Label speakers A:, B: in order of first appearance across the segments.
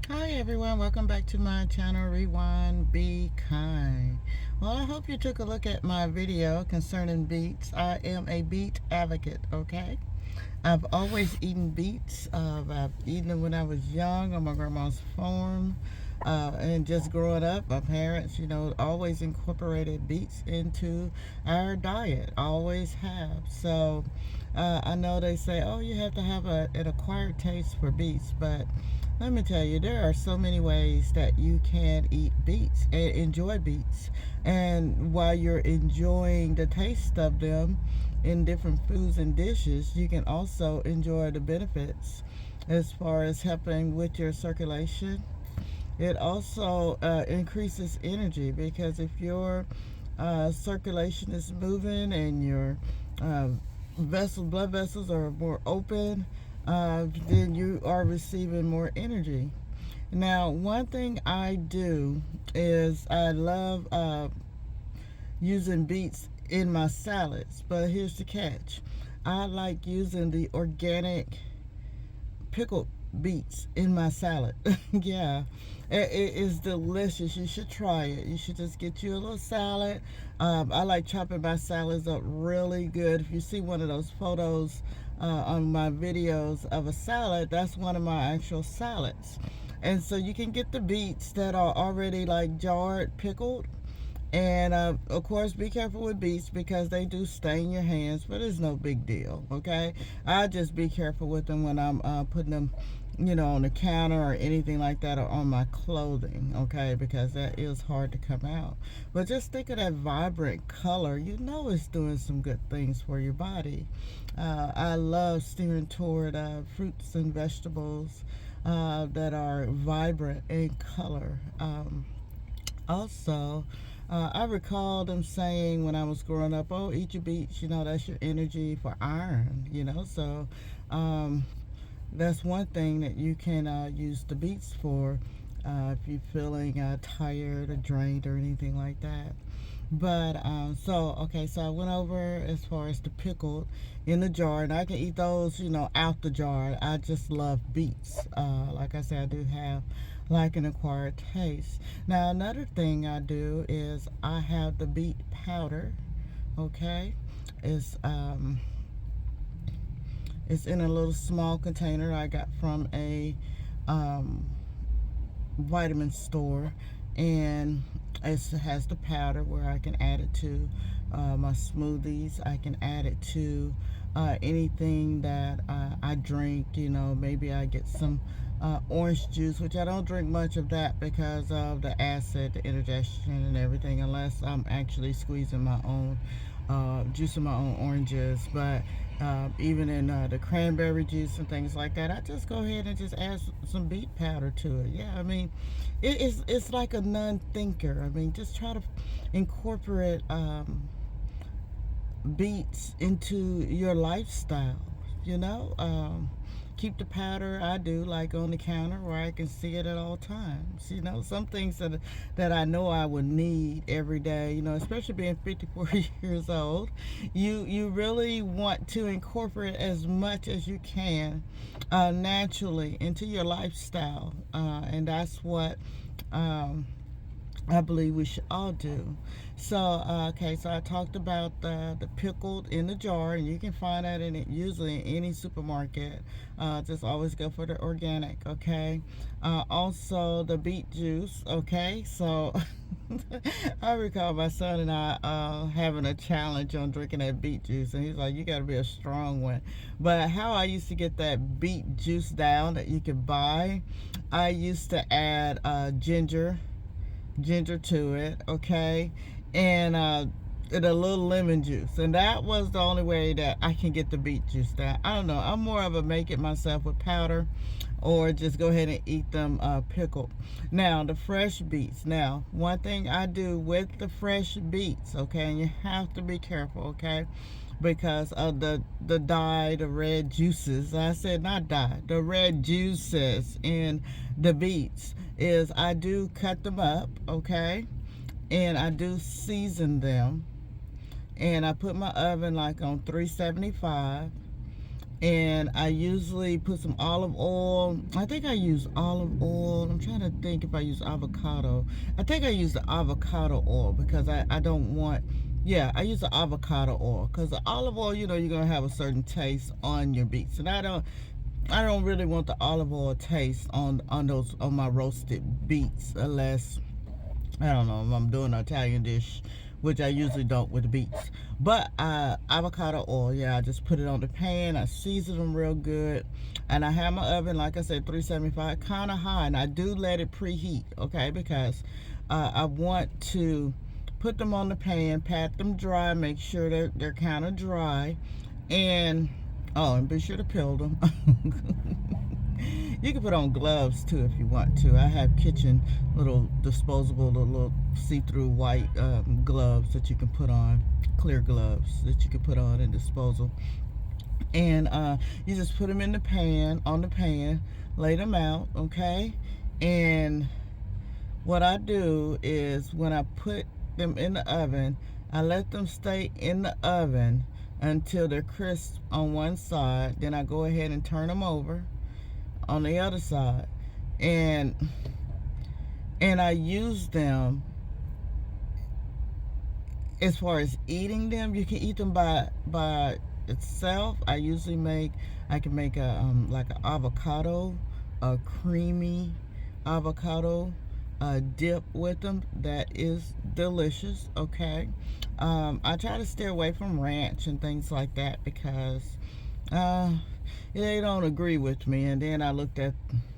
A: Hi everyone, welcome back to my channel Rewind Be Kind. Well, I hope you took a look at my video concerning beets. I am a beet advocate, okay? I've always eaten beets. I've eaten them when I was young on my grandma's farm. And just growing up, my parents, always incorporated beets into our diet. Always have. So I know they say, oh, you have to have an acquired taste for beets, but let me tell you, there are so many ways that you can eat beets and enjoy beets. And while you're enjoying the taste of them in different foods and dishes, you can also enjoy the benefits as far as helping with your circulation. It also increases energy because if your circulation is moving and your uh, blood vessels are more open, then you are receiving more energy. Now, one thing I do is I love using beets in my salads, but here's the catch. I like using the organic pickled beets in my salad. Yeah, it is delicious. You should try it. You should just get you a little salad. I like chopping my salads up really good. If you see one of those photos on my videos of a salad, that's one of my actual salads. And so you can get the beets that are already like jarred, pickled, and of course, be careful with beets because they do stain your hands, but it's no big deal, okay? I just be careful with them when I'm putting them, on the counter or anything like that or on my clothing, okay? Because that is hard to come out. But just think of that vibrant color. You know it's doing some good things for your body. I love steering toward fruits and vegetables that are vibrant in color. Also, I recall them saying when I was growing up, "Oh, eat your beets. That's your energy for iron." So um, that's one thing that you can use the beets for if you're feeling tired or drained or anything like that. But so I went over as far as the pickled in the jar, and I can eat those, out the jar. I just love beets. Like I said, I do have like an acquired taste. Now, another thing I do is I have the beet powder. Okay, it's um, it's in a little small container I got from a um, vitamin store, and it has the powder where I can add it to my smoothies. I can add it to anything that I drink. Maybe I get some orange juice, which I don't drink much of that because of the acid, the indigestion, and everything, unless I'm actually squeezing my own juicing my own oranges. But even in the cranberry juice and things like that, I just go ahead and just add some beet powder to it. Yeah, I mean, it's like a non-thinker. I mean, just try to incorporate beets into your lifestyle. You know, keep the powder. I do like on the counter where I can see it at all times. Some things that I know I would need every day. Especially being 54 years old, you really want to incorporate as much as you can naturally into your lifestyle, and that's what. I believe we should all do. So, okay, so I talked about the pickled in the jar, and you can find that in it usually in any supermarket. Just always go for the organic, okay? Also, the beet juice, okay? So, I recall my son and I having a challenge on drinking that beet juice, and he's like, "You got to be a strong one." But how I used to get that beet juice down that you could buy, I used to add ginger to it, okay, and a little lemon juice, and that was the only way that I can get the beet juice down. I don't know. I'm more of a make it myself with powder, or just go ahead and eat them pickled. Now the fresh beets. Now one thing I do with the fresh beets, okay, and you have to be careful, okay, because of the dye, the red juices. I said not dye, the red juices in the beets. Is I do cut them up, okay, and I do season them, and I put my oven like on 375, And I usually put some olive oil. I think I use olive oil. I'm trying to think if I use avocado. I think I use the avocado oil because I don't want, yeah, I use the avocado oil because the olive oil, you know, you're gonna have a certain taste on your beets, and I don't really want the olive oil taste on those on my roasted beets unless I don't know if I'm doing an Italian dish, which I usually don't with the beets. But avocado oil, yeah, I just put it on the pan. I season them real good, and I have my oven, like I said, 375, kind of high, and I do let it preheat, okay, because I want to put them on the pan, pat them dry, make sure they're kind of dry, and oh, and be sure to peel them. You can put on gloves too if you want to. I have kitchen little disposable little see-through white gloves that you can put on, clear gloves that you can put on and disposal. And you just put them in the pan, on the pan, lay them out, okay? And what I do is when I put them in the oven, I let them stay in the oven until they're crisp on one side. Then I go ahead and turn them over on the other side, and I use them as far as eating them. You can eat them by itself. I can make a like an avocado, a creamy avocado dip with them. That is delicious. Okay, I try to stay away from ranch and things like that because they don't agree with me. And then I looked at,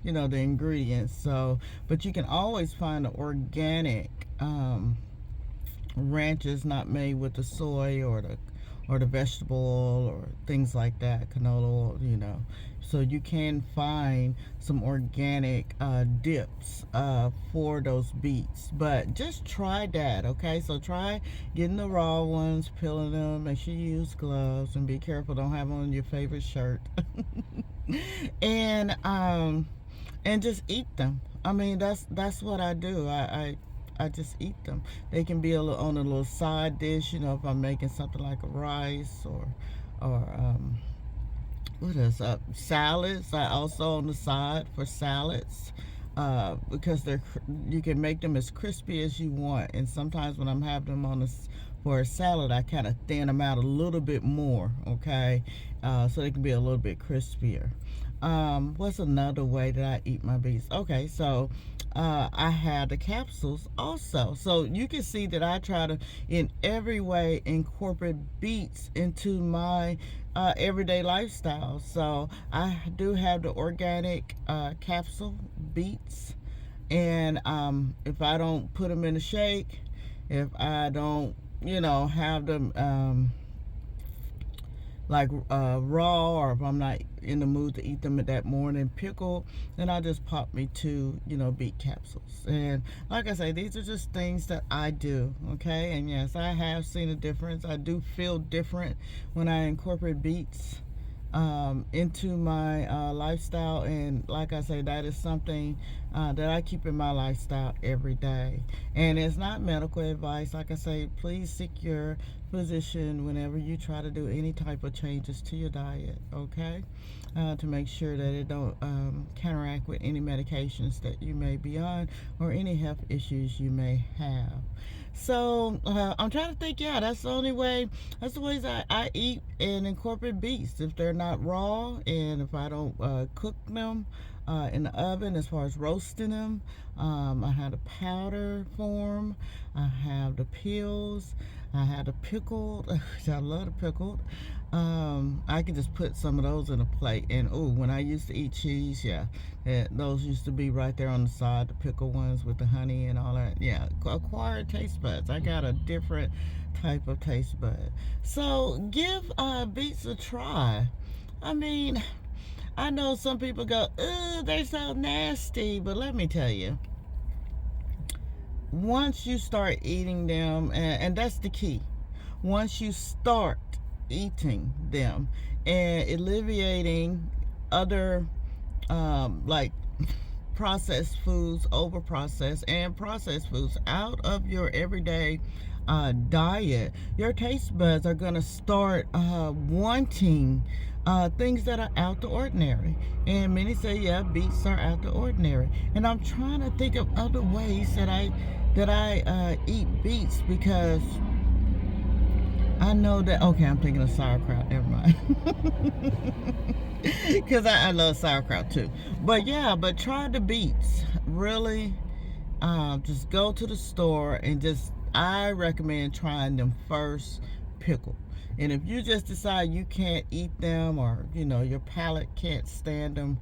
A: you know, the ingredients. So, but you can always find the organic ranches not made with the soy or the vegetable oil or things like that, canola oil, you know. So you can find some organic dips for those beets. But just try that, okay? So try getting the raw ones, peeling them. Make sure you use gloves and be careful. Don't have on your favorite shirt. and just eat them. I mean, that's what I do. I just eat them. They can be on a little side dish, you know, if I'm making something like a rice or what is salads. I also on the side for salads because you can make them as crispy as you want. And sometimes when I'm having them for a salad, I kind of thin them out a little bit more, okay, so they can be a little bit crispier. What's another way that I eat my beets? Okay, so I have the capsules also. So you can see that I try to, in every way, incorporate beets into my everyday lifestyle. So I do have the organic capsule beets, and if I don't put them in a shake, if I don't, you know, have them like raw, or if I'm not in the mood to eat them that morning pickled, then I just pop me 2, you know, beet capsules. And like I say, these are just things that I do, okay? And yes, I have seen a difference. I do feel different when I incorporate beets into my lifestyle. And like I say, that is something that I keep in my lifestyle every day. And it's not medical advice. Like I say, please seek your physician whenever you try to do any type of changes to your diet, okay, to make sure that it don't counteract with any medications that you may be on or any health issues you may have. So I'm trying to think. Yeah, that's the ways I eat and incorporate beets. If they're not raw, and if I don't cook them in the oven, as far as roasting them, I have the powder form, I have the peels, I have the pickled, which I love the pickled. I can just put some of those in a plate. And oh, when I used to eat cheese, yeah, those used to be right there on the side, the pickled ones with the honey and all that. Yeah, acquired taste buds. I got a different type of taste bud. So give beets a try. I mean, I know some people go, ugh, they're so nasty, but let me tell you, once you start eating them, and that's the key, once you start eating them and alleviating other like processed foods, over processed and processed foods out of your everyday diet, your taste buds are going to start wanting things that are out the ordinary. And many say, yeah, beets are out the ordinary. And I'm trying to think of other ways that I eat beets, because I know that. Okay, I'm thinking of sauerkraut. Never mind. Because I love sauerkraut too. But yeah, but try the beets. Really, just go to the store and I recommend trying them first, pickled. And if you just decide you can't eat them, or your palate can't stand them,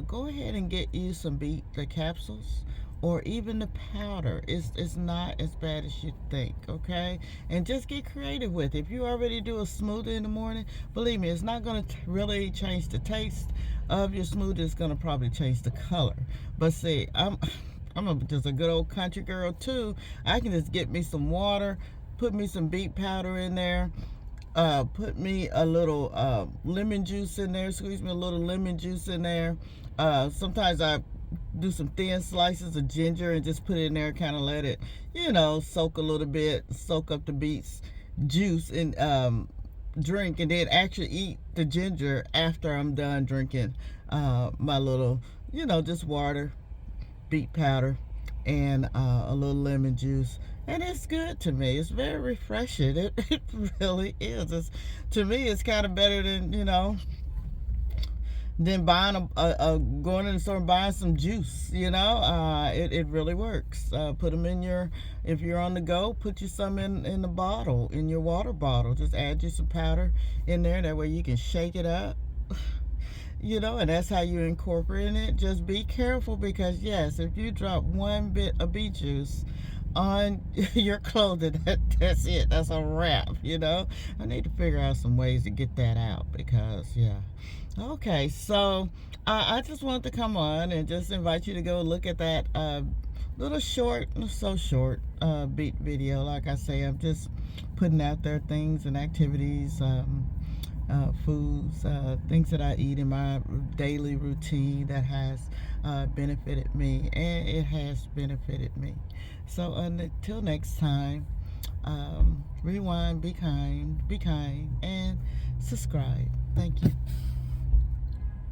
A: go ahead and get you some the capsules, or even the powder. It's not as bad as you think, okay? And just get creative with it. If you already do a smoothie in the morning, believe me, it's not going to really change the taste of your smoothie. It's going to probably change the color. But see, just a good old country girl too. I can just get me some water, put me some beet powder in there, put me a little lemon juice in there, squeeze me a little lemon juice in there. Sometimes I do some thin slices of ginger and just put it in there, kind of let it, soak a little bit, soak up the beets juice, and drink, and then actually eat the ginger after I'm done drinking my little, just water, beet powder, and a little lemon juice. And it's good to me. It's very refreshing. It really is. To me, it's kind of better than buying going in the store and buying some juice. It really works. Put them in if you're on the go, put you some in the bottle, in your water bottle. Just add you some powder in there. That way you can shake it up. And that's how you incorporate it. Just be careful, because yes, if you drop one bit of beet juice on your clothing, that's it. That's a wrap. I need to figure out some ways to get that out, because yeah. Okay, so I just wanted to come on and just invite you to go look at that little short, beet video. Like I say, I'm just putting out there things and activities, foods, things that I eat in my daily routine that has benefited me, and it has benefited me. So until next time, rewind, be kind, and subscribe. Thank you.